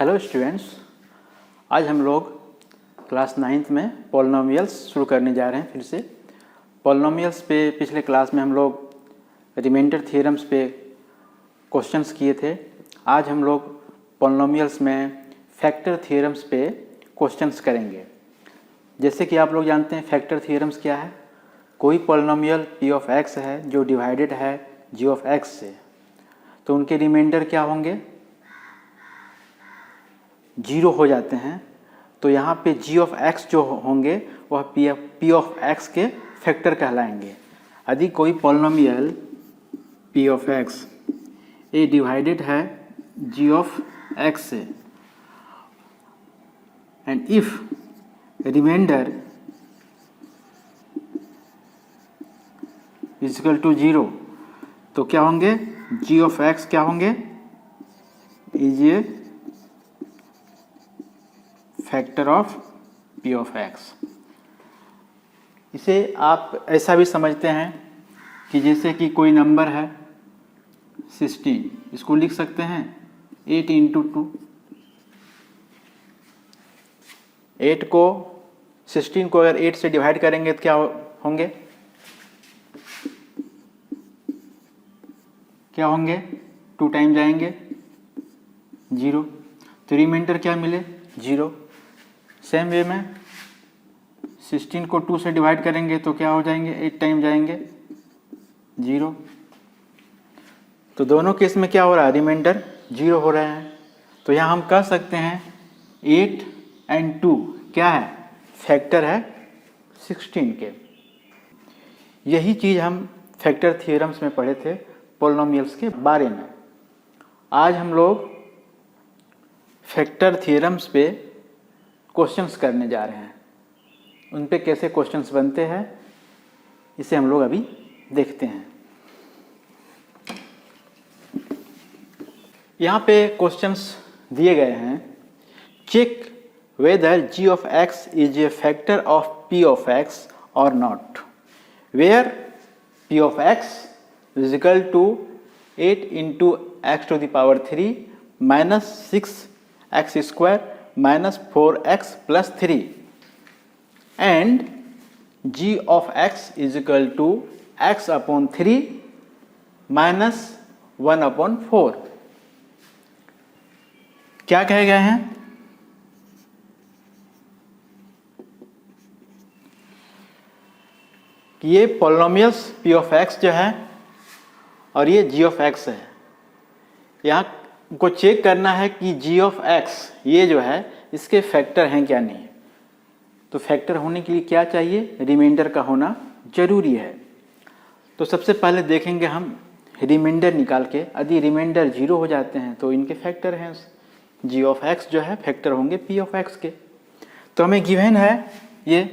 Hello students, आज हम लोग क्लास 9th में पॉलिनोमियल्स शुरू करने जा रहे हैं। फिर से पॉलिनोमियल्स पे पिछले क्लास में हम लोग रिमाइंडर थ्योरम्स पे क्वेश्चंस किए थे। आज हम लोग पॉलिनोमियल्स में फैक्टर थ्योरम्स पे क्वेश्चंस करेंगे। जैसे कि आप लोग जानते हैं फैक्टर थ्योरम्स क्या है। कोई पॉलिनोमियल p ऑफ x है जो डिवाइडेड है g ऑफ x से, तो उनके रिमाइंडर क्या होंगे, 0 हो जाते हैं। तो यहाँ पे g ऑफ x जो होंगे वह p ऑफ x के फैक्टर कहलाएंगे। यदि कोई पॉलिनोमियल p ऑफ x ये डिवाइडेड है g ऑफ x से and if remainder is equal to 0, तो क्या होंगे, g ऑफ x क्या होंगे, is a factor of p of x। इसे आप ऐसा भी समझते हैं कि जैसे कि कोई नंबर है 16, इसको लिख सकते हैं 8 इंटू 2। 8 को 16 को अगर 8 से डिवाइड करेंगे तो क्या होंगे, क्या होंगे, 2 टाइम जाएंगे 0, तो रिमाइंडर क्या मिले, 0। सेम वे में 16 को 2 से डिवाइड करेंगे तो क्या हो जाएंगे, 8 टाइम जाएंगे 0। तो दोनों केस में क्या हो रहा है, रिमाइंडर 0 हो रहे हैं। तो यहाँ हम कह सकते हैं 8 एंड 2 क्या है, फैक्टर है 16 के। यही चीज़ हम फैक्टर थ्योरम्स में पढ़े थे पॉलिनोमियल्स के बारे में। आज हम लोग फैक्टर थ्योरम्स पे क्वेश्चंस करने जा रहे हैं। उन पे कैसे क्वेश्चंस बनते हैं इसे हम लोग अभी देखते हैं। यहाँ पे क्वेश्चंस दिए गए हैं, check whether g of x is a factor of p of x और not, where p of x is equal to 8 into x to the power 3 minus 6x स्क्वायर minus 4x plus 3 and g of x is equal to x upon 3 minus 1 upon 4। क्या कहे गए हैं, कि ये polynomials p of x जो है और ये g ऑफ x है। यहाँ को चेक करना है कि g ऑफ x ये जो है इसके फैक्टर हैं क्या नहीं। तो फैक्टर होने के लिए क्या चाहिए, रिमाइंडर का होना जरूरी है। तो सबसे पहले देखेंगे हम रिमाइंडर निकाल के, यदि रिमाइंडर 0 हो जाते हैं तो इनके फैक्टर हैं। g ऑफ x जो है फैक्टर होंगे p ऑफ x के। तो हमें गिवन है ये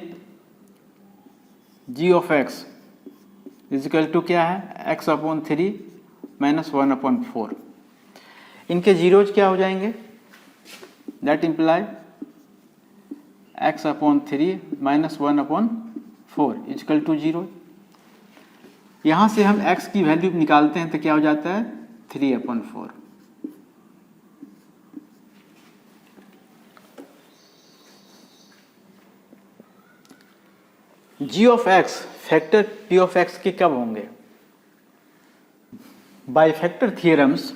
g of x is equal to क्या है, x अपॉन 3 माइनस 1 अपॉन 4। इनके जीरोज क्या हो जाएंगे, that imply x upon 3 minus 1 upon 4 is equal to 0। यहाँ से हम x की वैल्यू निकालते हैं तो क्या हो जाता है, 3 upon 4। g of x factor p of x के कब होंगे, by factor theorems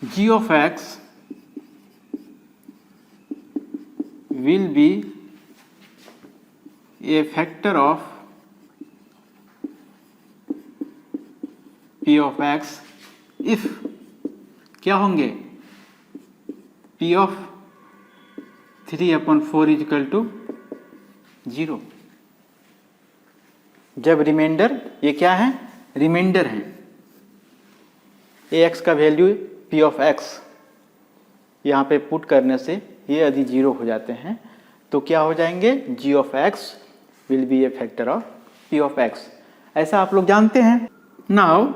g of x will be a factor of p of x if क्या होंगे, p of 3 upon 4 is equal to 0। जब रिमाइंडर, ये क्या है, रिमाइंडर है, ax का वैल्यू p ऑफ x यहाँ पे पुट करने से ये यदि 0 हो जाते हैं तो क्या हो जाएंगे, g of x will be a factor of p of x। ऐसा आप लोग जानते हैं। Now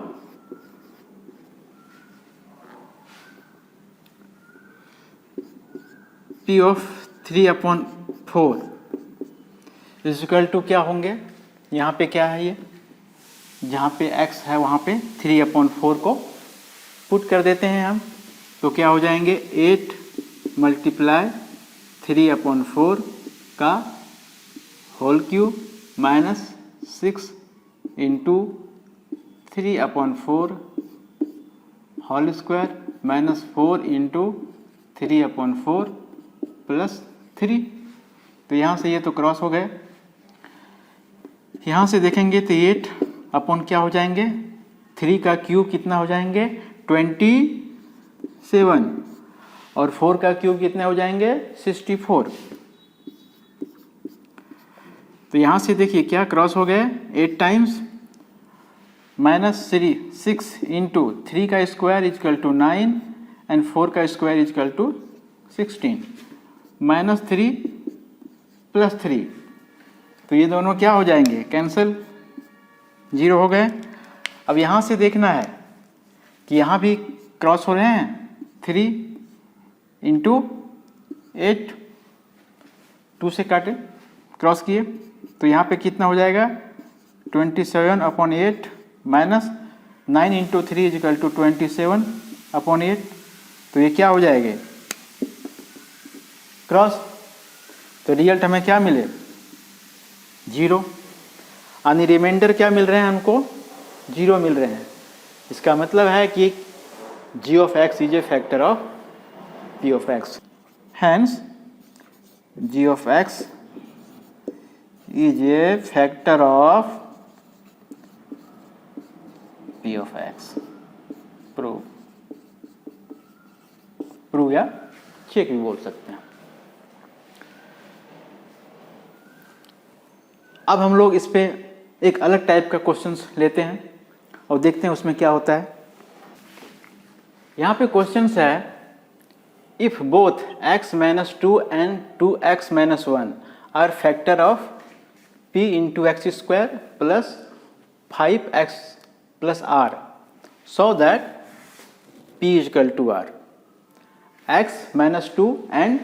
p of 3 upon 4 equal to क्या होंगे, यहाँ पे क्या है, ये जहाँ पे x है वहाँ पे 3/4 को पुट कर देते हैं हम, तो क्या हो जाएंगे 8 × 3/4 का whole cube minus 6 × 3/4 whole square minus 4 × 3/4 plus 3। तो यहाँ से ये तो क्रॉस हो गए, यहाँ से देखेंगे तो 8 अपॉन क्या हो जाएंगे, 3 का क्यूब कितना हो जाएंगे 27 और 4 का क्यूब कितने हो जाएंगे 64। तो यहाँ से देखिए क्या क्रॉस हो गए, 8 टाइम्स माइनस 3 6 × 3 का स्क्वायर इजकल टू 9 एंड 4 का square is equal to 16 minus 3 plus 3। तो ये दोनों क्या हो जाएंगे कैंसिल, 0 हो गए। अब यहाँ से देखना है कि यहाँ भी क्रॉस हो रहे हैं, 3 × 8 2 से काटे क्रॉस किए, तो यहाँ पे कितना हो जाएगा 27/8 माइनस 9 × 3 इजकल टू 27/8। तो ये क्या हो जाएंगे क्रॉस, तो रिजल्ट हमें क्या मिले 0, यानी रिमाइंडर क्या मिल रहे हैं हमको 0 मिल रहे हैं। इसका मतलब है कि g of x is a factor of p of x, hence g of x is a factor of p of x। Prove या चेक भी बोल सकते हैं। अब हम लोग इस पे एक अलग टाइप का क्वेश्चंस लेते हैं और देखते हैं उसमें क्या होता है। यहाँ पे क्वेश्चंस है if both x - 2 and 2x - 1 are factor of p × x² plus 5x plus r so that p is equal to r। x - 2 and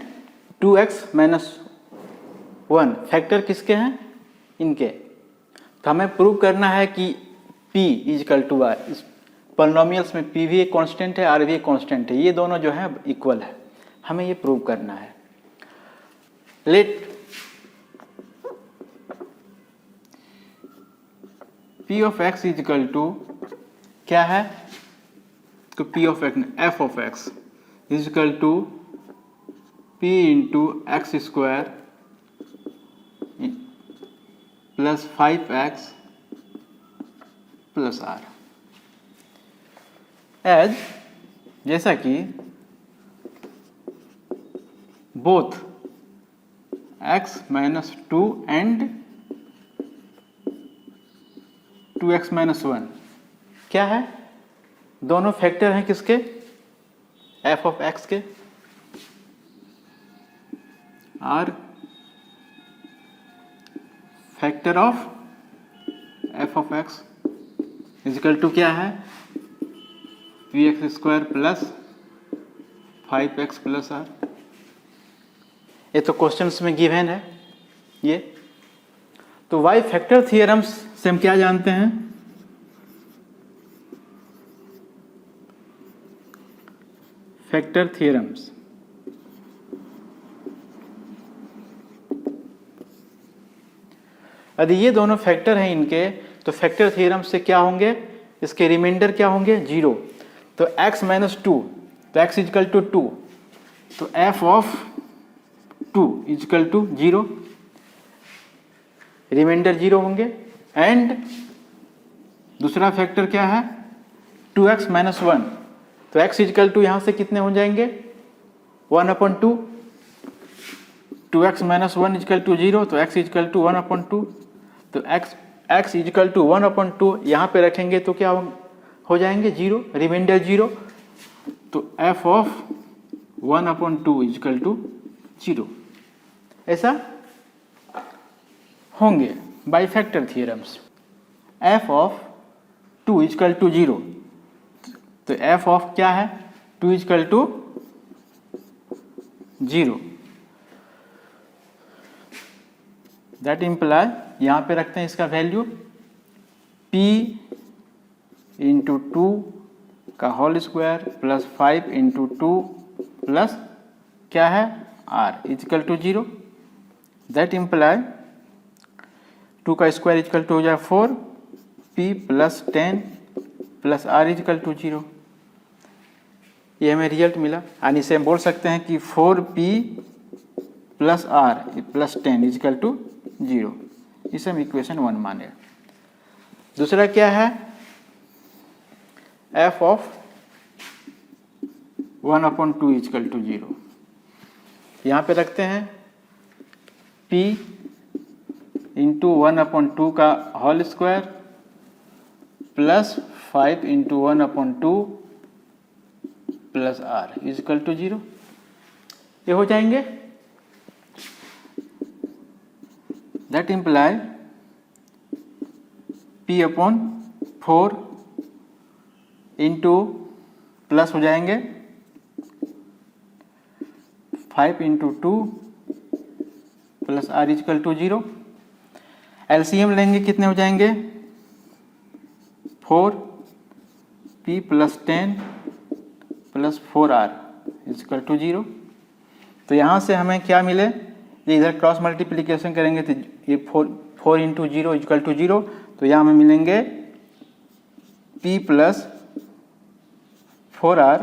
2x - 1 factor किसके हैं, इनके। तो हमें प्रूव करना है कि p इजकल टू r, इस पॉलिनोमियल्स में p भी एक कांस्टेंट है, r भी एक कांस्टेंट है, ये दोनों जो है इक्वल है, हमें ये प्रूव करना है। Let p of x is equal to क्या है, तो p of x f of x is equal to p × x² plus 5x plus r। As जैसा कि बोथ x - 2 एंड 2x - 1 क्या है, दोनों फैक्टर हैं किसके, f of x के, r factor of f of x is equal to क्या है px² plus 5x plus r। ये तो क्वेश्चंस में गिवन है ये। तो वाई फैक्टर थियरम्स से हम क्या जानते हैं, फैक्टर थियरम्स यदि ये दोनों फैक्टर हैं इनके, तो फैक्टर थ्योरम से क्या होंगे, इसके रिमाइंडर क्या होंगे 0। तो x - 2 तो x इजकल टू 2, तो f of 2 is equal to 0, remainder 0 होंगे। एंड दूसरा फैक्टर क्या है 2x - 1, तो x इजकल टू यहाँ से कितने हो जाएंगे 1/2, 2x - 1 इजकल टू 0, तो x इजकल टू 1/2, तो x इजकल टू 1/2 यहाँ पे रखेंगे तो क्या हो जाएंगे 0, रिमाइंडर 0, तो f ऑफ 1/2 इजकल टू 0, ऐसा होंगे by factor theorems. f of 2 is equal to 0, तो f ऑफ क्या है 2 इजकल टू 0, दैट इम्प्लाई यहाँ पे रखते हैं इसका वैल्यू p इंटू 2 का whole square plus 5 into 2 plus क्या है r is equal to 0। That imply 2 का स्क्वायर इजकल टू हो जाए 4 p plus 10 plus r is equal to 0। ये हमें रिजल्ट मिला, यानी इसे हम बोल सकते हैं कि 4p plus r plus 10 is equal to 0। इसे हम इक्वेशन 1 माने। दूसरा क्या है, f ऑफ 1/2 इजकल टू 0। यहाँ पे रखते हैं p इंटू 1/2 का whole square plus 5 into 1/2 plus r is equal to 0। ये हो जाएंगे। That imply p upon 4 into plus हो जाएंगे 5 into 2 plus r is equal to 0। LCM लेंगे कितने हो जाएंगे 4 p plus 10 plus 4r is equal to 0। तो यहाँ से हमें क्या मिले, ये इधर क्रॉस मल्टीप्लिकेशन करेंगे तो ये 4 इंटू 0 इजकल टू 0। तो यहाँ हमें मिलेंगे p plus 4r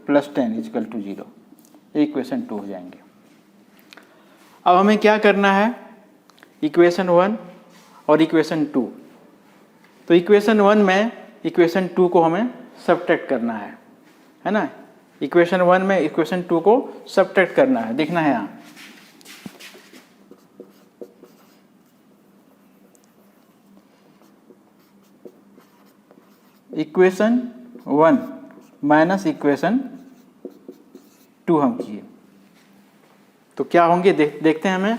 plus 10 is equal to 0। Equation 2 हो जाएंगे। अब हमें क्या करना है, इक्वेशन 1 और इक्वेशन 2। तो इक्वेशन 1 में इक्वेशन 2 को हमें सब्ट्रैक्ट करना है ना। इक्वेशन 1 में इक्वेशन 2 को सब्ट्रैक्ट करना है, देखना है यहाँ। इक्वेशन 1 माइनस इक्वेशन 2 हम किए तो क्या होंगे देखते हैं हमें।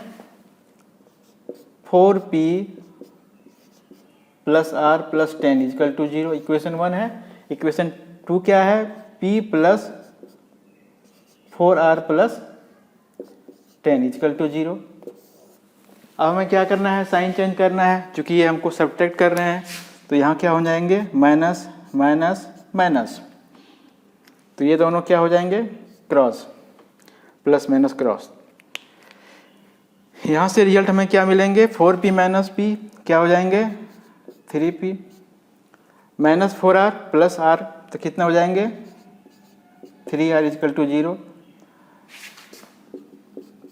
4p plus r plus 10 is equal to 0 equation 1 है। इक्वेशन 2 क्या है, p plus 4r plus 10 is equal to 0। अब हमें क्या करना है, साइन चेंज करना है। चूंकि ये हमको सब्ट्रैक्ट कर रहे हैं तो यहाँ क्या हो जाएंगे माइनस माइनस माइनस। तो ये दोनों क्या हो जाएंगे क्रॉस, प्लस माइनस क्रॉस। यहाँ से रिजल्ट हमें क्या मिलेंगे, 4p माइनस p क्या हो जाएंगे 3p minus 4r plus r, तो कितना हो जाएंगे 3r is equal to 0।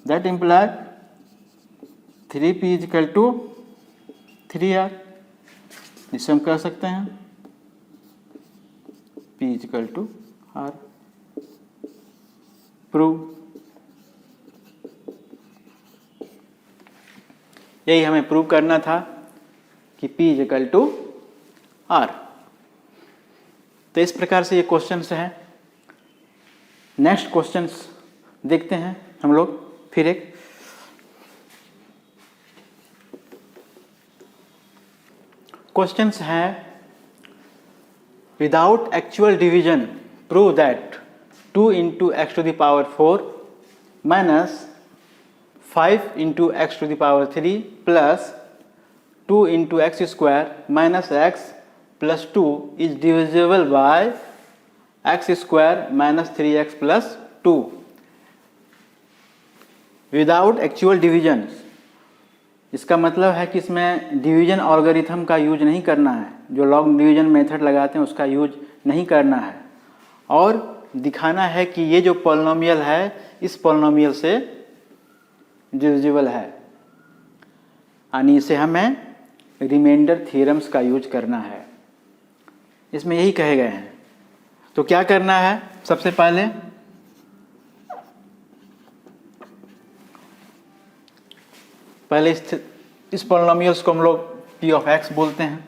That imply 3p is equal to 3r। जिससे हम कह सकते हैं p is equal to r। Prove. यही हमें प्रूव करना था कि p इजकल टू r। तो इस प्रकार से ये क्वेश्चंस हैं। नेक्स्ट क्वेश्चंस देखते हैं हम लोग फिर एक। क्वेश्चंस हैं, without actual division prove that 2 into x to the power 4 minus 5 into x to the power 3 plus 2 into x square minus X plus 2 is divisible by X square minus 3x plus 2। Without actual division, इसका मतलब है कि इसमें division algorithm का use नहीं करना है, जो लॉग डिवीजन मेथड लगाते हैं उसका यूज नहीं करना है, और दिखाना है कि ये जो पॉलिनोमियल है इस पॉलिनोमियल से डिविजिबल है, यानी इसे हमें रिमाइंडर थ्योरम्स का यूज करना है। इसमें यही कहे गए हैं। तो क्या करना है, सबसे पहले इस पॉलिनोमियल्स को हम लोग p ऑफ x बोलते हैं।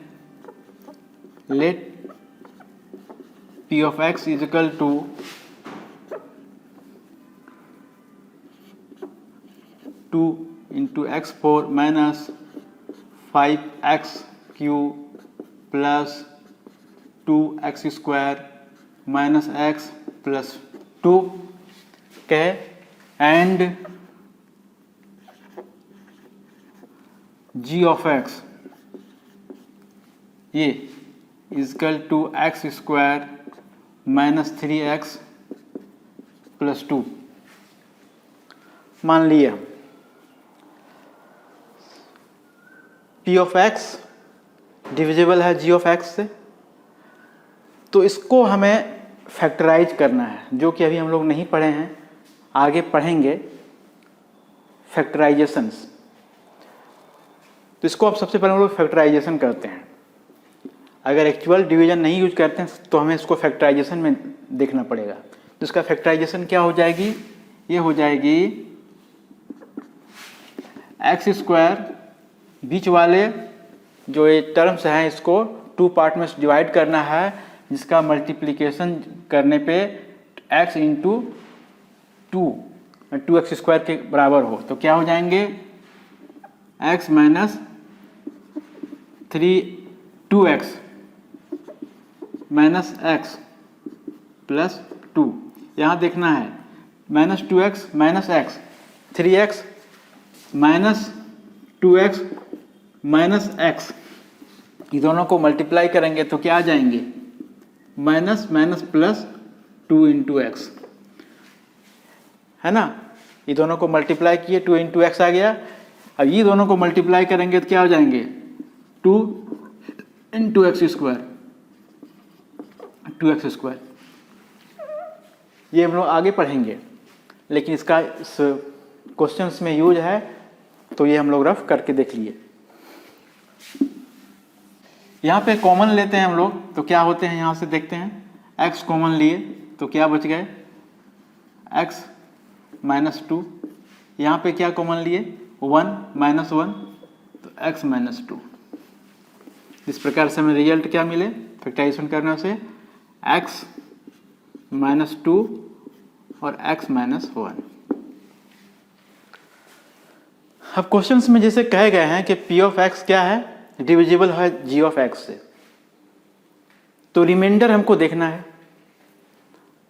Let p of x is equal to 2 into x4 minus 5x³ plus 2x square minus x plus 2 कहे, एंड जी ऑफ एक्स ये is equal to X square minus 3x plus 2 मान लिए हम। P of x divisible है जी of x से, तो इसको हमें फैक्टराइज करना है, जो कि अभी हम लोग नहीं पढ़े हैं, आगे पढ़ेंगे फैक्टराइजेशंस। तो इसको अब सबसे पहले हम लोग फैक्टराइजेशन करते हैं। अगर एक्चुअल डिवीजन नहीं यूज करते हैं तो हमें इसको फैक्टराइजेशन में देखना पड़ेगा। तो इसका फैक्टराइजेशन क्या हो जाएगी, ये हो जाएगी एक्स स्क्वायर, बीच वाले जो ये टर्म्स हैं इसको 2 पार्ट में डिवाइड करना है, जिसका मल्टीप्लिकेशन करने पे x इंटू 2x स्क्वायर के बराबर हो। तो क्या हो जाएंगे x minus 2x minus x plus 2। यहाँ देखना है minus 2x minus x, 3x minus 2x minus x, ये दोनों को मल्टीप्लाई करेंगे तो क्या आ जाएंगे minus minus plus 2 into x, है ना। ये दोनों को मल्टीप्लाई किए 2 इंटू एक्स आ गया। अब ये दोनों को मल्टीप्लाई करेंगे तो क्या हो जाएंगे 2 into x square, 2x square. ये हम लोग आगे पढ़ेंगे, लेकिन इसका इस क्वेश्चंस में यूज है तो ये हम लोग रफ करके देख लिए। यहाँ पे कॉमन लेते हैं हम लोग, तो क्या होते हैं यहाँ से देखते हैं। x कॉमन लिए तो क्या बच गए x माइनस 2, यहाँ पे क्या कॉमन लिए 1 माइनस 1, तो x माइनस 2। इस प्रकार से हमें रिजल्ट क्या मिले फैक्टराइजेशन करने से x माइनस 2 और x माइनस 1। अब क्वेश्चंस में जैसे कहे गए हैं कि p ऑफ x क्या है, डिविजिबल है g ऑफ x से, तो रिमाइंडर हमको देखना है।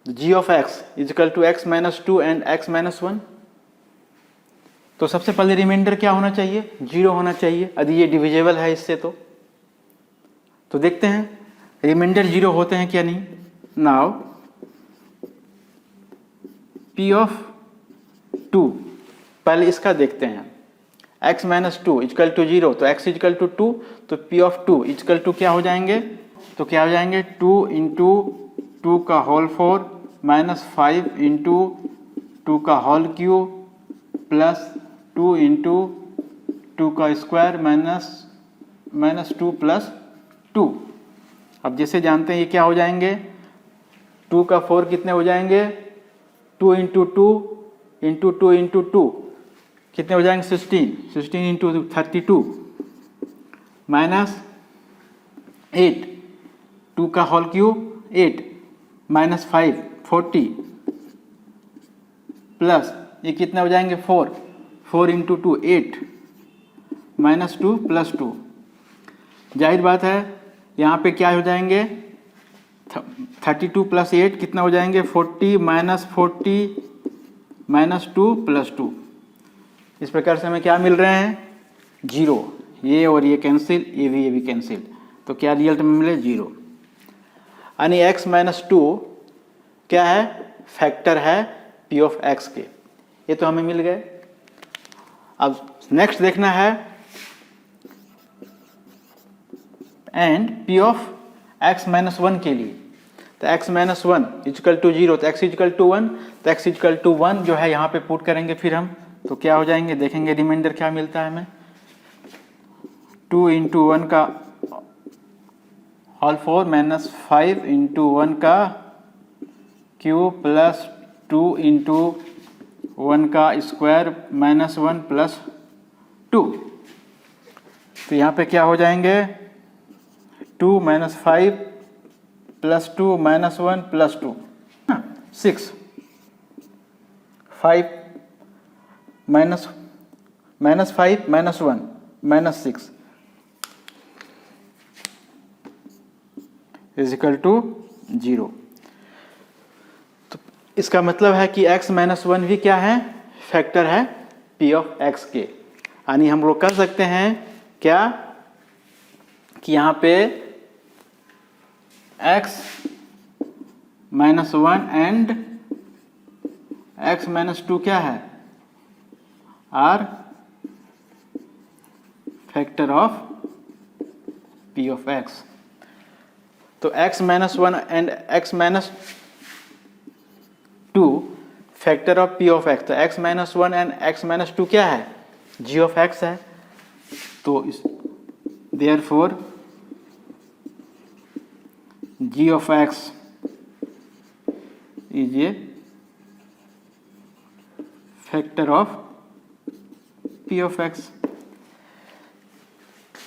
g of x is equal to x minus 2 and x minus 1। तो सबसे पहले रिमाइंडर क्या होना चाहिए 0 होना चाहिए, यदि ये डिविजिबल है इससे तो देखते हैं रिमाइंडर 0 होते हैं क्या नहीं। नाउ p ऑफ 2 पहले इसका देखते हैं, x माइनस 2 इजकल टू 0, तो x इजकल टू 2, तो p ऑफ 2 इजकल टू क्या हो जाएंगे, तो क्या हो जाएंगे 2 इंटू 2 का होल 4 माइनस 5 इंटू 2 का होल क्यूब प्लस 2 इंटू 2 का स्क्वायर माइनस 2 प्लस 2। अब जैसे जानते हैं ये क्या हो जाएंगे 2 का 4 कितने हो जाएंगे 2 इंटू 2 इंटू 2 इंटू 2 कितने हो जाएंगे 16 इंटू 32 माइनस 8, 2 का होल क्यूब 8 माइनस 5 40 प्लस ये कितने हो जाएंगे 4 इंटू 2 8 माइनस 2 प्लस 2। जाहिर बात है यहाँ पे क्या हो जाएंगे 32 प्लस 8 कितना हो जाएंगे 40 माइनस 40 माइनस 2 प्लस 2। इस प्रकार से हमें क्या मिल रहे हैं 0, ये और ये कैंसिल, ये भी कैंसिल, तो क्या रिजल्ट में मिले 0। यानी x माइनस 2 क्या है फैक्टर है p ऑफ x के, ये तो हमें मिल गए। अब नेक्स्ट देखना है and p of x minus 1 के लिए, तो x माइनस 1 इजकल टू 0, तो x इजकल टू 1, तो x इजकल टू 1 जो है यहाँ पे पुट करेंगे फिर हम, तो क्या हो जाएंगे देखेंगे रिमाइंडर क्या मिलता है हमें 2 इंटू 1 का होल 4 माइनस 5 इंटू 1 का क्यूब प्लस 2 इंटू 1 का स्क्वायर माइनस 1 प्लस 2। तो यहाँ पे क्या हो जाएंगे 2 minus 5 plus 2 minus 1 plus 2 6, 5 minus 5 minus 1 minus 6 is equal to 0। तो इसका मतलब है कि x माइनस 1 भी क्या है फैक्टर है p ऑफ x के। यानी हम लोग कर सकते हैं क्या कि यहाँ पे x -1 एंड x -2 क्या है, are factor of p of x। तो x -1 and x -2 factor of p of x। तो x -1 एंड x -2 क्या है, g ऑफ x है। तो therefore g of x is a factor of p of x।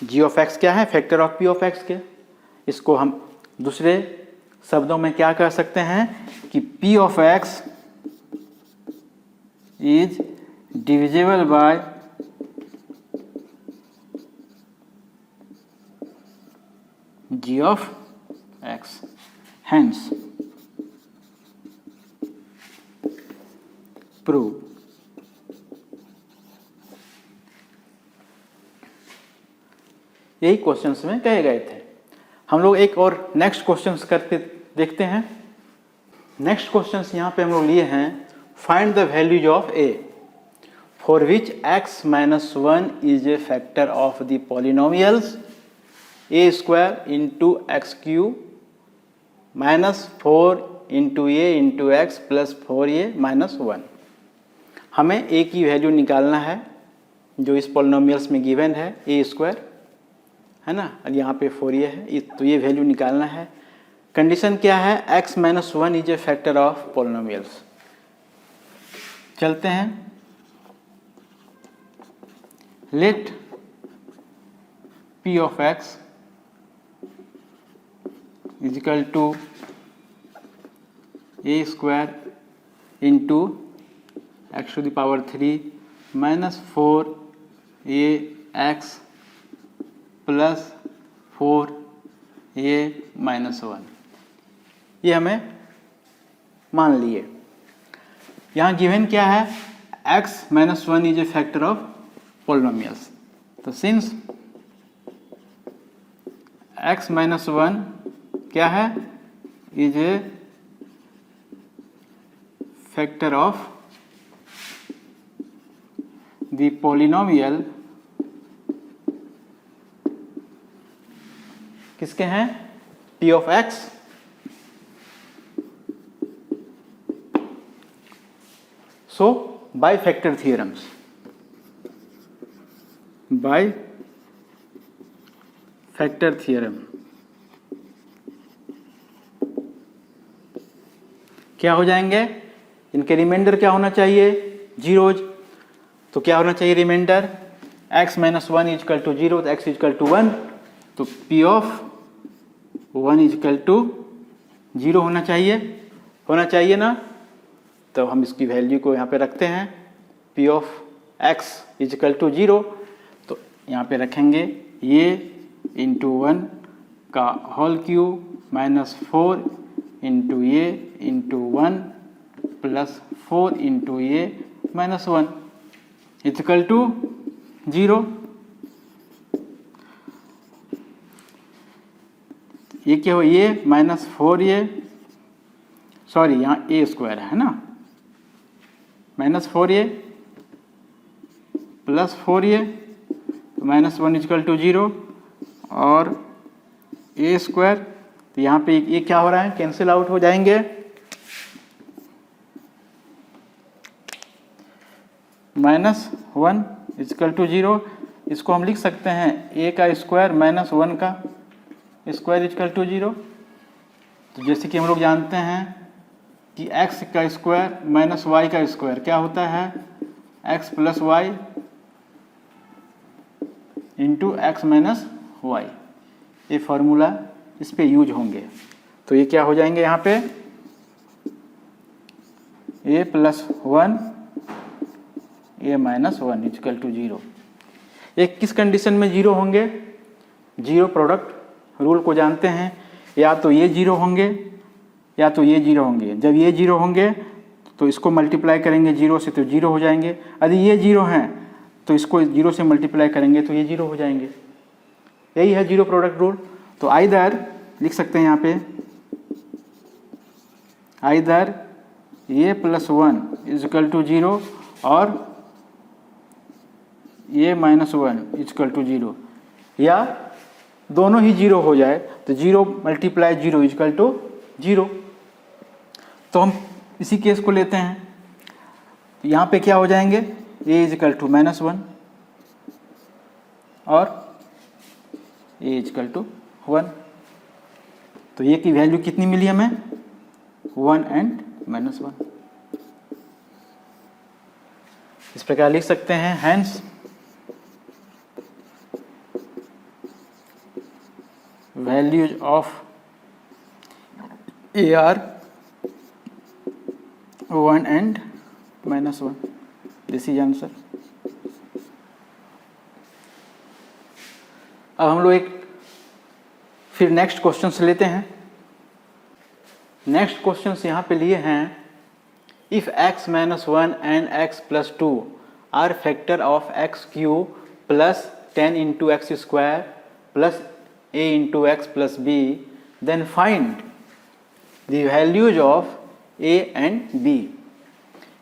g of x क्या है, factor of p of x के। इसको हम दूसरे शब्दों में क्या कह सकते हैं कि p of x is divisible by g of x, hence prove यही क्वेश्चंस में कहे गए थे। हम लोग एक और नेक्स्ट क्वेश्चंस करके देखते हैं। नेक्स्ट क्वेश्चंस यहाँ पे हम लोग लिए हैं, find the values of a for which x -1 is a factor of the polynomials a square into x Q -4 into A into x plus 4a -1। हमें a की वैल्यू निकालना है जो इस पॉलिनोमियल्स में गिवन है, a स्क्वायर है ना, और यहाँ पे 4a है, तो ये वैल्यू निकालना है। कंडीशन क्या है, x -1 is a factor of polynomials. चलते हैं, let p of x is equal to a square into x to the power 3 -4ax plus 4a -1। ये हमें मान लिए। यहाँ गिवन क्या है, x -1 is a factor of polynomials. तो सिंस x -1 क्या है, is a factor of the polynomial, किसके हैं, p of x। So by factor theorems, by factor theorem क्या हो जाएंगे, इनके रिमाइंडर क्या होना चाहिए, जीरोज। तो क्या होना चाहिए remainder, x -1 is equal to 0, तो x इज इक्वल टू 1, तो p of 1 is equal to 0 होना चाहिए ना। तो हम इसकी वैल्यू को यहाँ पे रखते हैं, p of x is equal to 0, तो यहाँ पे रखेंगे ये इंटू 1 का whole cube -4 into A into 1 plus 4 into A -1 is equal to 0। ये क्या हो, ये -4a, सॉरी यहाँ a स्क्वायर है ना, -4a plus 4a -1 equal to 0 और a स्क्वायर। तो यहाँ पे ये क्या हो रहा है, कैंसिल आउट हो जाएंगे। -1 इक्वल टू 0, इसको हम लिख सकते हैं a का स्क्वायर -1 का स्क्वायर इक्वल टू 0। तो जैसे कि हम लोग जानते हैं कि x का स्क्वायर -y का स्क्वायर क्या होता है, x plus Y into X minus Y. ये फार्मूला इस पे यूज होंगे। तो ये क्या हो जाएंगे यहाँ पे, a plus 1 a minus 1 equal to 0। ये किस कंडीशन में 0 होंगे, जीरो प्रोडक्ट रूल को जानते हैं, या तो ये 0 होंगे या तो ये 0 होंगे। जब ये 0 होंगे तो इसको मल्टीप्लाई करेंगे 0 से तो 0 हो जाएंगे, यदि ये 0 हैं तो इसको 0 से मल्टीप्लाई करेंगे तो ये 0 हो जाएंगे। यही है जीरो प्रोडक्ट रूल। तो आइदर लिख सकते हैं यहाँ पे, either a plus 1 is equal to 0 और a माइनस 1 इजकल टू 0, या दोनों ही 0 हो जाए तो 0 मल्टीप्लाई 0 इजकल टू 0। तो हम इसी केस को लेते हैं। यहाँ पे क्या हो जाएंगे, a इजकल टू माइनस 1 और a इजकल टू 1। तो ये की वैल्यू कितनी मिली हमें, 1 एंड माइनस 1। इस प्रकार लिख सकते हैं, hence values of a are 1 and minus 1. This is answer. अब हम लोग एक फिर नेक्स्ट क्वेश्चन से लेते हैं। नेक्स्ट क्वेश्चन यहाँ पे लिए हैं, if x minus 1 and x plus 2 are factor of x cube plus 10 into x square plus a into x plus b, then find the values of a and b।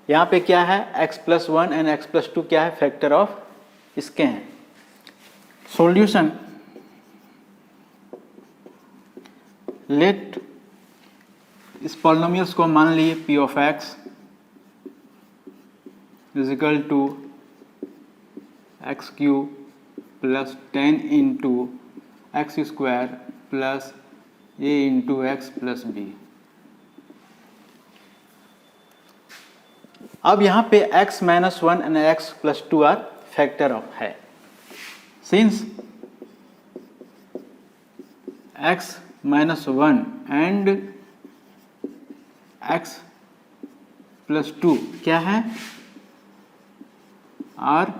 यहाँ पे क्या है, x plus 1 and x plus 2 क्या है, factor of इसके हैं। Solution, late इस polynomials को मान लिए p of x is equal to x cube plus 10 into x square plus a into x plus B. अब यहाँ पे x minus 1 and x plus 2 are factor of है। Since x minus 1 and x plus 2 क्या है, are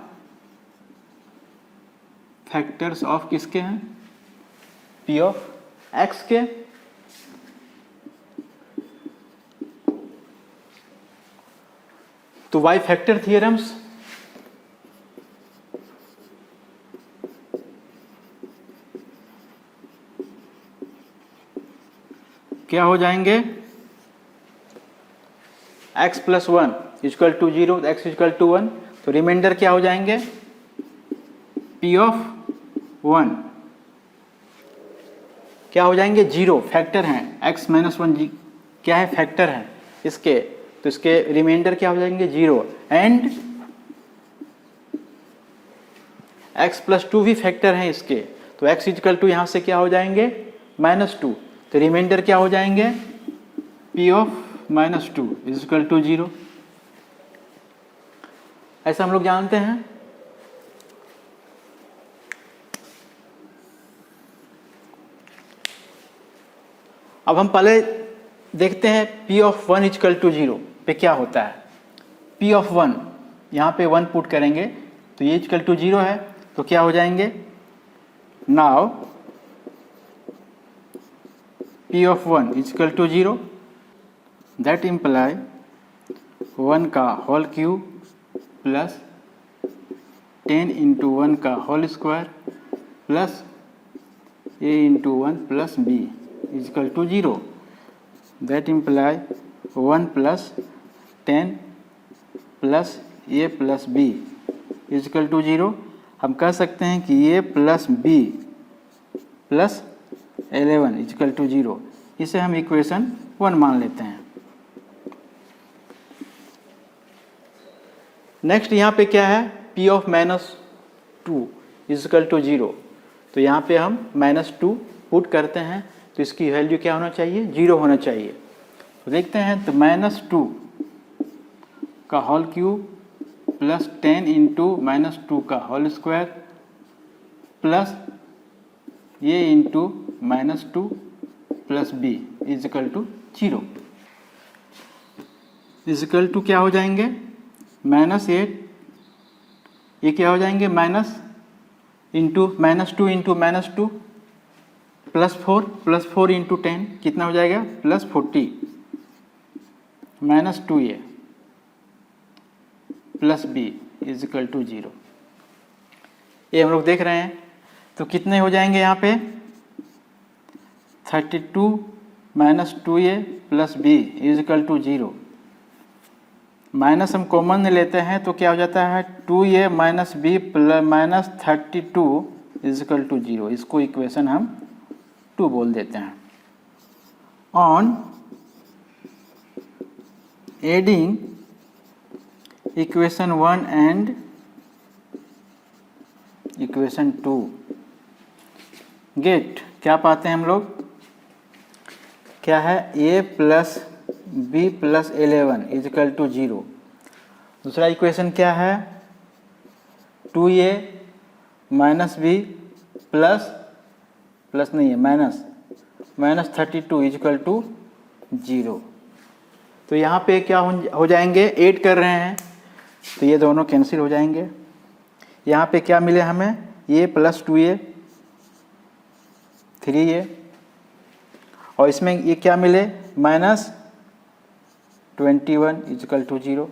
factors of किसके हैं, p of x के। तो y फैक्टर थियरम्स क्या हो जाएंगे, x plus 1 is equal to 0, x is equal to 1, तो रिमाइंडर क्या हो जाएंगे, p ऑफ 1 क्या हो जाएंगे, 0 फैक्टर हैं, x माइनस 1 क्या है, फैक्टर है इसके, तो इसके रिमाइंडर क्या हो जाएंगे, 0, एंड x प्लस 2 भी फैक्टर हैं इसके, तो x इजकल टू यहाँ से क्या हो जाएंगे, माइनस 2, तो रिमाइंडर क्या हो जाएंगे, p of minus 2 is equal to 0। ऐसा हम लोग जानते हैं। अब हम पहले देखते हैं p ऑफ 1 इजकल टू 0 पे क्या होता है। p ऑफ 1 यहाँ पे 1 पुट करेंगे तो ये इजकल टू 0 है, तो क्या हो जाएंगे, now p of 1 is equal to 0, that imply 1 का होल क्यूब प्लस 10 इंटू 1 का whole square plus a into 1 plus b is equal to 0, that imply 1 plus 10 plus a plus b is equal to 0। हम कह सकते हैं कि a plus b plus 11 is equal to 0, इसे हम equation 1 मान लेते हैं। नेक्स्ट यहाँ पे क्या है, p of minus 2 is equal to 0, तो यहाँ पे हम माइनस 2 पुट करते हैं, तो इसकी वैल्यू क्या होना चाहिए, 0 होना चाहिए। तो देखते हैं, तो माइनस 2 का whole cube plus 10 into minus 2 का होल स्क्वायर प्लस ये into minus 2 plus b is equal to 0, is equal to क्या हो जाएंगे, माइनस 8, ये क्या हो जाएंगे, minus into minus 2 into minus 2 plus 4 into 10 कितना हो जाएगा, प्लस 40 माइनस 2 ये प्लस b इजकल टू 0। ये हम लोग देख रहे हैं तो कितने हो जाएंगे यहाँ पे 32 minus 2a plus b is equal to 0। Minus हम कॉमन लेते हैं तो क्या हो जाता है 2a minus b plus minus 32 is equal to 0। इसको इक्वेशन हम 2 बोल देते हैं। On adding equation 1 and equation 2 get क्या पाते हैं हम लोग, क्या है a plus B plus 11 is equal to 0। दूसरा इक्वेशन क्या है 2a minus b plus plus नहीं है माइनस 32 इज इक्वल टू 0। तो यहाँ पे क्या हो जाएंगे, ऐड कर रहे हैं तो ये दोनों कैंसिल हो जाएंगे। यहाँ पे क्या मिले हमें a प्लस 2a 3a और इसमें ये क्या मिले माइनस 21 इज इक्वल टू 0।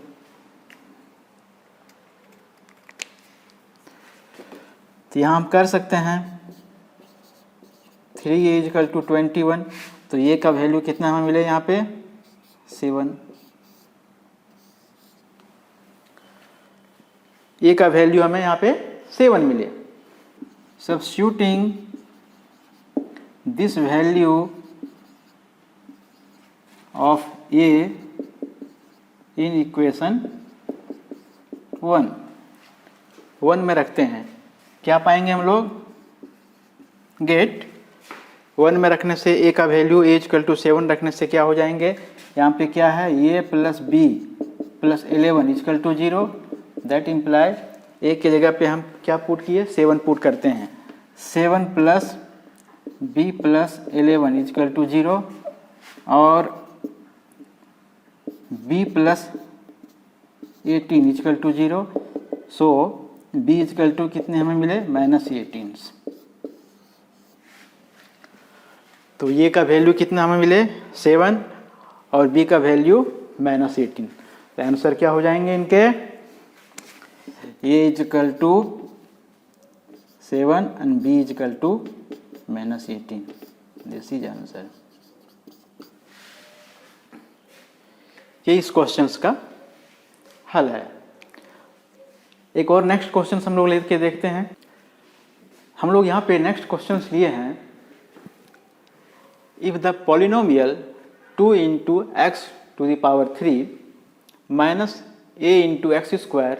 तो यहाँ हम कर सकते हैं 3a इज इक्वल टू 21, तो ये का वैल्यू कितना हमें मिले यहाँ पे 7। ए का वैल्यू हमें यहाँ पे 7 मिले। Substituting this value of A in equation 1 में रखते हैं, क्या पाएंगे हम लोग, गेट 1 में रखने से ए का वैल्यू ए इक्वल टू 7 रखने से क्या हो जाएंगे, यहाँ पे क्या है A plus B plus 11 equal to 0। That imply A की जगह पे हम क्या पुट किए 7 पुट करते हैं। 7 plus B plus 11 equal to 0 और b plus 18 equal to 0। So b equal to कितने हमें मिले माइनस 18। तो ये का वैल्यू कितना हमें मिले 7 और बी का वैल्यू माइनस 18। तो आंसर क्या हो जाएंगे इनके, A equal to 7 and B equal to minus 18। This is answer. ये इस क्वेश्चंस का हल है। एक और नेक्स्ट क्वेश्चन हम लोग लेके देखते हैं। हम लोग यहाँ पे नेक्स्ट क्वेश्चंस लिए हैं, if the polynomial 2 into x to the power 3 minus a into x square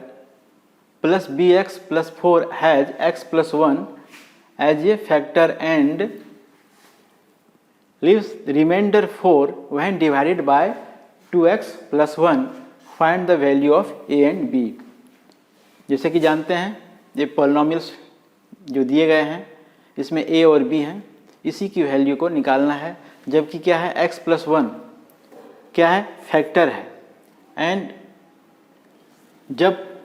plus b x plus 4 has x plus 1 as a factor and leaves the remainder 4 when divided by 2x plus 1, find the value of a and b। जैसे कि जानते हैं ये polynomials जो दिए गए हैं इसमें a और b हैं, इसी की वैल्यू को निकालना है। जबकि क्या है x प्लस 1 क्या है फैक्टर है, एंड जब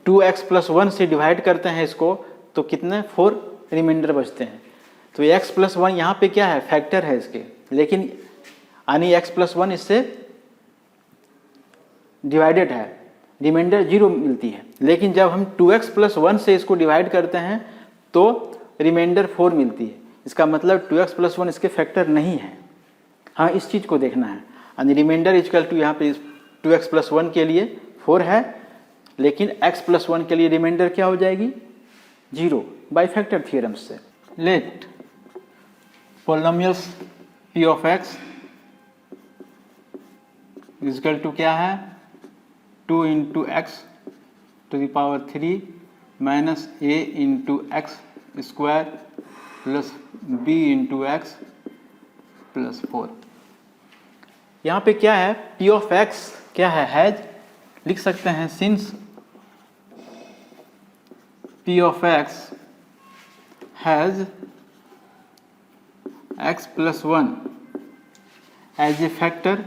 2x प्लस 1 से डिवाइड करते हैं इसको तो कितने 4 रिमाइंडर बचते हैं। तो x प्लस 1 यहाँ पे क्या है फैक्टर है इसके, लेकिन यानी x प्लस 1 इससे डिवाइडेड है, रिमाइंडर 0 मिलती है। लेकिन जब हम 2x प्लस 1 से इसको डिवाइड करते हैं तो रिमाइंडर 4 मिलती है। इसका मतलब 2x प्लस 1 इसके फैक्टर नहीं है। हाँ, इस चीज़ को देखना है। यानी रिमाइंडर इक्वल टू यहाँ पे 2x प्लस 1 के लिए 4 है, लेकिन x प्लस 1 के लिए रिमाइंडर क्या हो जाएगी 0 बाई फैक्टर थियरम से। Let polynomials p of x equal to क्या है 2 into x to the power 3 minus a into x square plus b into x plus 4। यहाँ पे क्या है p ऑफ x क्या है हैज, लिख सकते हैं since p of x has x plus 1 as a factor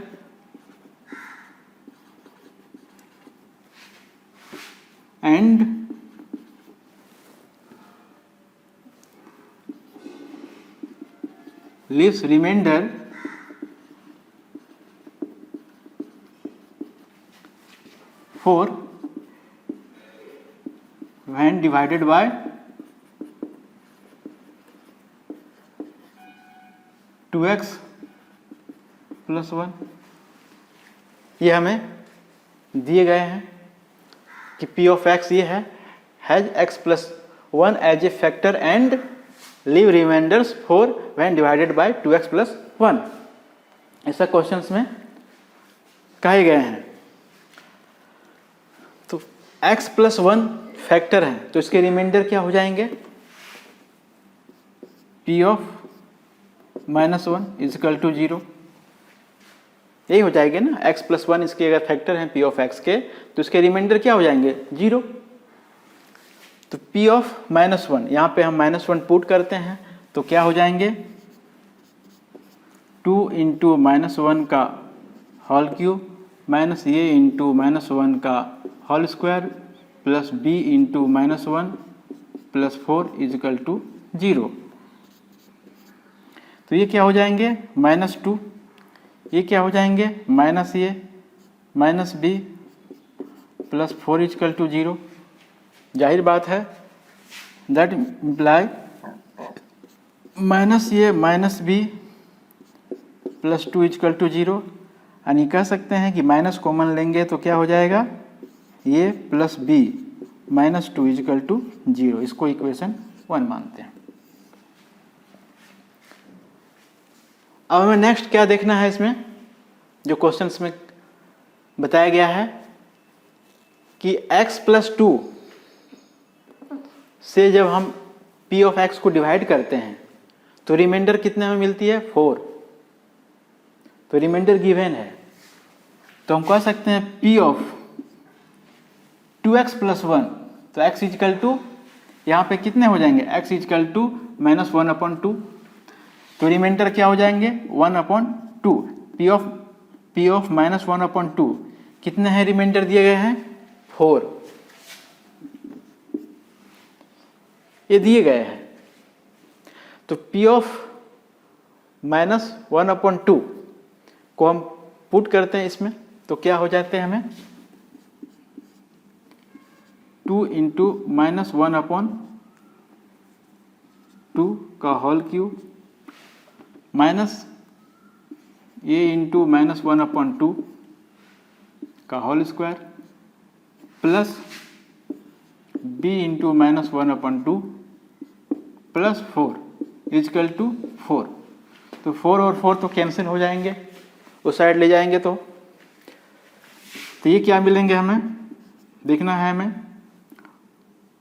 and leaves remainder 4 when divided by 2x plus 1, ये हमें दिए गए हैं कि p ऑफ x ये है has x plus 1 as a factor and leave remainders for when divided by 2x plus 1। ऐसा questions में कहे गए हैं। तो x प्लस 1 फैक्टर है तो इसके रिमाइंडर क्या हो जाएंगे, p of minus 1 is equal to 0, यही हो जाएगा ना। x प्लस 1 इसके अगर फैक्टर हैं p ऑफ x के तो इसके रिमाइंडर क्या हो जाएंगे, 0। तो p ऑफ माइनस 1 यहाँ पे हम माइनस 1 पुट करते हैं तो क्या हो जाएंगे, 2 इंटू माइनस 1 का होल क्यूब माइनस ये इंटू माइनस 1 का whole square plus b into minus 1 plus 4 is equal to 0। तो ये क्या हो जाएंगे, -2, ये क्या हो जाएंगे, माइनस ये minus b plus 4 is equal to 0। जाहिर बात है दैट इम्प्लाई माइनस ये minus b plus 2 is equal to 0। यानी कह सकते हैं कि माइनस कॉमन लेंगे तो क्या हो जाएगा, ये plus b minus 2 is equal to 0। इसको इक्वेशन 1 मानते हैं। अब हमें नेक्स्ट क्या देखना है, इसमें जो क्वेश्चंस में बताया गया है कि x प्लस 2 से जब हम p ऑफ x को डिवाइड करते हैं तो रिमाइंडर कितने में मिलती है, 4। तो रिमाइंडर गिवन है तो हम कह सकते हैं p ऑफ 2x प्लस 1, तो x इजकल टू यहाँ पे कितने हो जाएंगे, x इजकल टू माइनस 1/2। तो रिमाइंडर क्या हो जाएंगे, 1/2। p ऑफ माइनस 1/2 कितने हैं रिमाइंडर दिए गए हैं, 4, ये दिए गए हैं। तो p ऑफ माइनस 1/2 को हम पुट करते हैं इसमें तो क्या हो जाते हैं हमें, 2 इंटू माइनस 1/2 का होल क्यूब माइनस ये इंटू माइनस 1/2 का whole square plus b into minus 1/2 plus 4 is equal to 4। तो 4 और 4 तो कैंसिल हो जाएंगे, उस साइड ले जाएंगे तो ये क्या मिलेंगे हमें, देखना है हमें,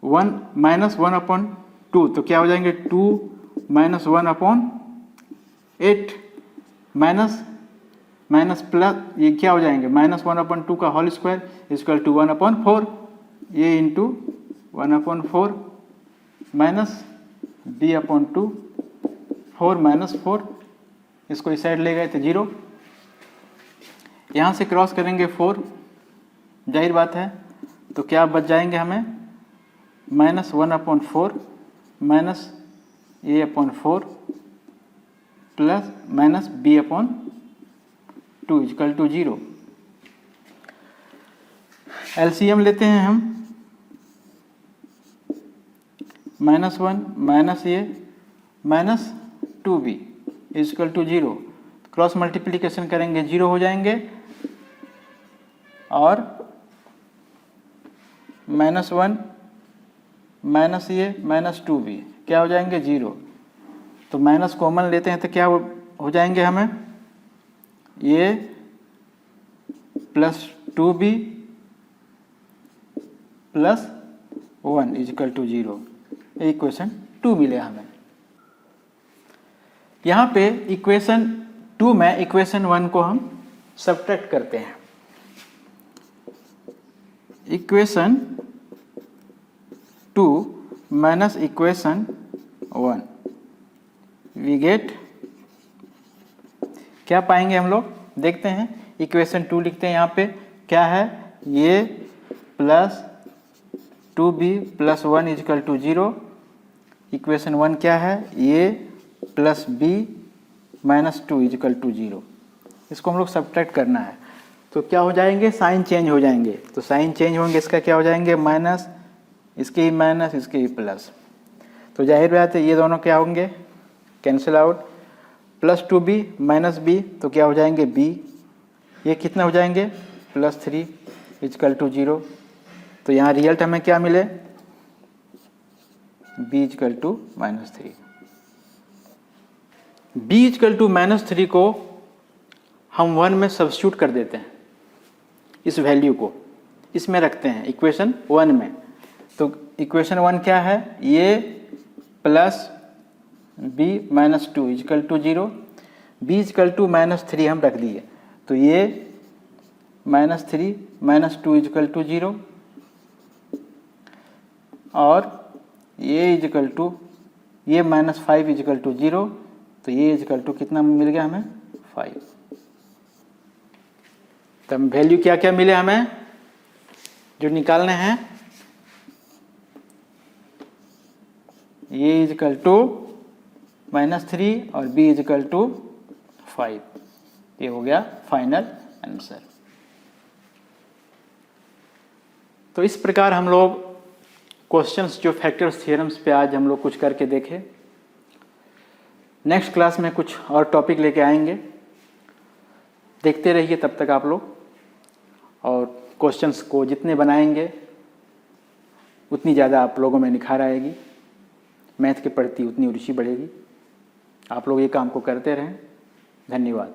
1 माइनस 1/2 तो क्या हो जाएंगे, 2 माइनस 1/8 माइनस माइनस प्लस ये क्या हो जाएंगे, माइनस 1/2 का होल स्क्वायर इजकल टू 1/4, ये इंटू 1/4 माइनस b/2 4 माइनस 4, इसको इस साइड ले गए थे 0, यहाँ से क्रॉस करेंगे 4, जाहिर बात है तो क्या बच जाएंगे हमें, minus 1/4 minus a/4 plus minus b/2 is equal to 0। LCM लेते हैं हम, -1 माइनस ये minus 2b is equal to 0। Cross multiplication करेंगे 0 हो जाएंगे और -1 माइनस ये माइनस 2b क्या हो जाएंगे, 0। तो माइनस कॉमन लेते हैं तो क्या हो जाएंगे हमें, ये plus 2b plus 1 is equal to 0। Equation 2 मिले हमें। यहाँ पे इक्वेशन 2 में इक्वेशन 1 को हम सब्ट्रैक्ट करते हैं। Equation 2 minus equation 1 we get, क्या पाएंगे हम लोग, देखते हैं। इक्वेशन 2 लिखते हैं, यहाँ पे क्या है, ये plus 2b plus 1 is equal to 0। Equation 1 क्या है, ये plus b minus 2 is equal to 0। इसको हम लोग सब्ट्रैक्ट करना है तो क्या हो जाएंगे, साइन चेंज हो जाएंगे। तो साइन चेंज होंगे, इसका क्या हो जाएंगे, माइनस, इसके ही माइनस, इसके ही प्लस। तो जाहिर बात है ये दोनों क्या होंगे, cancel out. +2b minus b तो क्या हो जाएंगे b, ये कितना हो जाएंगे +3 इजकल टू 0। तो यहाँ रिजल्ट हमें क्या मिले b is equal to -3। b is equal to -3 को हम 1 में सब्स्टिट्यूट कर देते हैं, इस वैल्यू को इसमें रखते हैं इक्वेशन 1 में। तो इक्वेशन 1 क्या है, ये plus b minus 2 is equal to 0, b is equal to -3 हम रख दिए, तो ये -3 माइनस 2 इजकल टू 0 और ये इजकल टू ये -5 इजकल टू 0, तो ये इजकल टू कितना मिल गया हमें 5। तब वैल्यू क्या क्या मिले हमें जो निकालने हैं, ये इजकल टू -3 और b इजकल टू 5। ये हो गया फाइनल आंसर। तो इस प्रकार हम लोग क्वेश्चंस जो फैक्टर्स थ्योरम्स पे आज हम लोग कुछ करके देखे। नेक्स्ट क्लास में कुछ और टॉपिक लेके आएंगे, देखते रहिए तब तक आप लोग। और क्वेश्चंस को जितने बनाएंगे उतनी ज़्यादा आप लोगों में निखार आएगी, मैथ के प्रति उतनी रुचि बढ़ेगी। आप लोग ये काम को करते रहें। धन्यवाद।